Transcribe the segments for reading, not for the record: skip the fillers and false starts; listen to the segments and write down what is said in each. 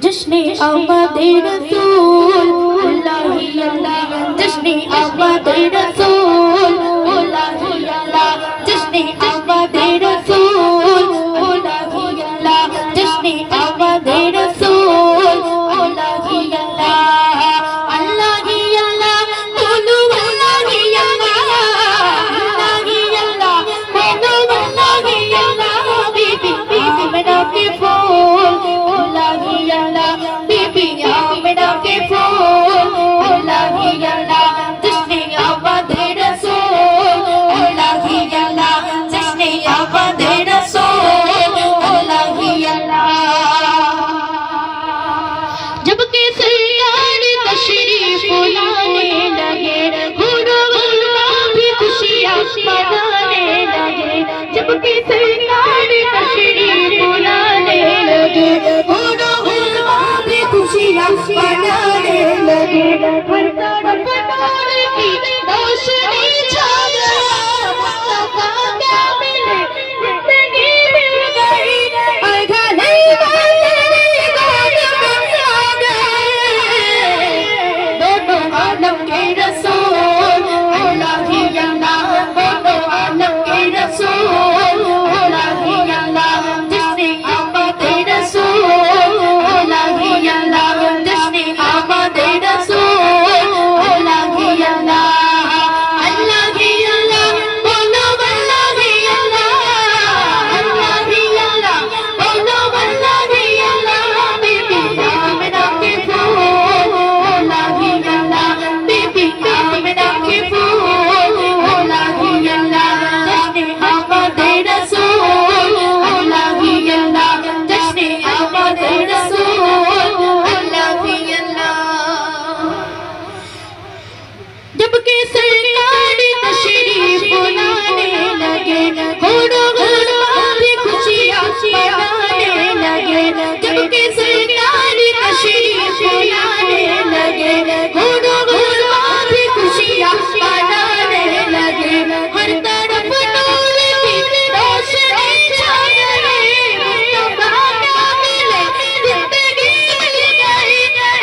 जश्ने आमदे रसूल अल्लाह ही अल्लाह जश्ने आमदे रसूल अल्लाह ही अल्लाह जश्ने आमदे रसूल अल्लाह ही अल्लाह जश्ने आमदे रसूल अल्लाह ही अल्लाह अल्लाह ही अल्लाह बोलो अल्लाह ही अल्लाह अल्लाह ही अल्लाह बोलो अल्लाह ही अल्लाह बीबी बीबी मेरा के फूल अल्लाह ही अल्लाह बीबी मेरा के फूल अल्लाह ही अल्लाह जश्ने आमदे रसूल अल्लाह ही अल्लाह जश्ने आमदे रसूल अल्लाह ही अल्लाह जब के सरकार तशरीफ लाने लगे गुरुआ भी खुशियां मनाने लगे जब के सरकार तशरीफ लाने लगे गुरुआ भी खुशियां मनाने लगे हर तरफ नूर की रोशनी छा गया मुस्तफा क्या मिले जिंदगी मिल गई अघाले वाले गोद में आ गए दोनों आलम के रसूल अल्लाह ही अल्लाह दोनों आलम के रसूल अल्लाह ही अल्लाह जिसने आमदे रसूल अल्लाह ही अल्लाह जिसने आमदे रसूल अल्लाह ही अल्लाह अल्लाह ही अल्लाह बोलो अल्लाह ही अल्लाह अल्लाह ही अल्लाह बोलो अल्लाह ही अल्लाह बीबी मेरा के फूल अल्लाह ही अल्लाह बीबी मेरा के फूल अल्लाह ही अल्लाह जश्ने आमदे रसूल अल्लाह ही अल्लाह जश्ने आमदे रसूल अल्लाह ही अल्लाह जब के सरकार तशरीफ लाने लगे गुरुआ भी खुशियां मनाने लगे जब के सरकार तशरीफ लाने लगे गुरुआ भी खुशियां मनाने लगे हर तरफ नूर की रोशनी छा गई मुस्तफा क्या मिले जिंदगी मिल गई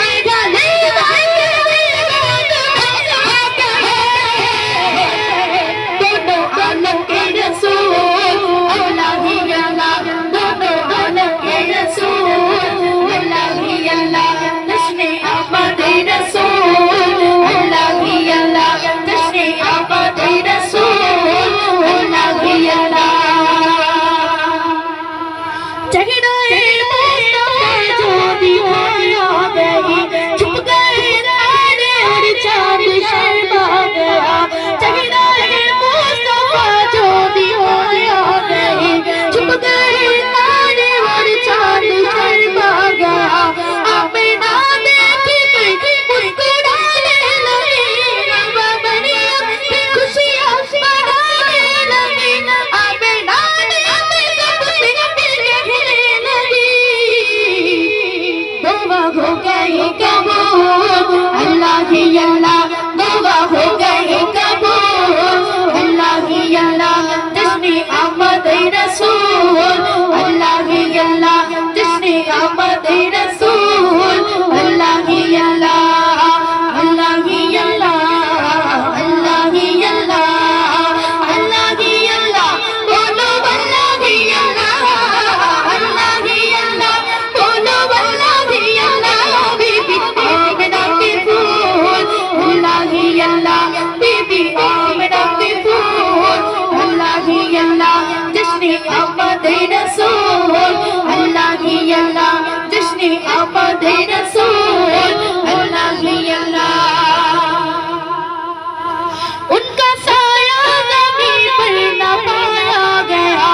अघाले वाले गोद में आ गए दोनों आलम के रसूल अल्लाह ही अल्लाह दोनों आलम के रसूल अल्लाह ही अल्लाह जश्ने आमदे रसूल अल्लाह ही अल्लाह जश्ने आमदे रसूल अल्लाह ही अल्लाह चेहरा मुस्तफा जो दिखाया गई छुप गए तारे और चांद शर्मा गया चेहरा मुस्तफा जो दिखाया गई छुप गए तारे और चांद शर्मा गया अपना देखी कोई मुस्कुराने लगी बाबा मरियम की खुशियां मनाने लगी अपना देखी सबसे कहने लगी दुआ हो गई कबूल अल्लाह ही अल्लाह दुआ हो गई कबूल अल्लाह ही अल्लाह जश्ने आमदे रसूल अल्लाह ही अल्लाह जश्ने आमदे रसूल अल्लाह ही अल्लाह अल्लाह ही अल्लाह अल्लाह ही अल्लाह अल्लाह ही अल्लाह बोलो अल्लाह ही अल्लाह अल्लाह ही अल्लाह बोलो अल्लाह ही अल्लाह बीबी मेरा के फूल अल्लाह ही अल्लाह बीबी मेरा के फूल अल्लाह ही अल्लाह जश्ने आमदे रसूल अल्लाह ही अल्लाह जश्ने आमदे रसूल अल्लाह ही अल्लाह उनका साया ज़मीन पर न पाया गया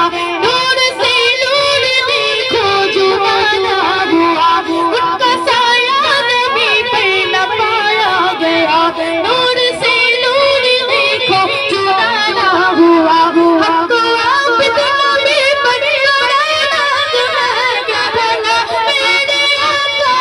नूर से नूर देखो जुबाना हुआ उनका साया ज़मीन पर न पाया गया नूर से नूर देखो जुबाना हुआ हमको आप ज़मीन पर उड़ाना है क्या भला मेरे आका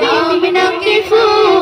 आमिना के फूल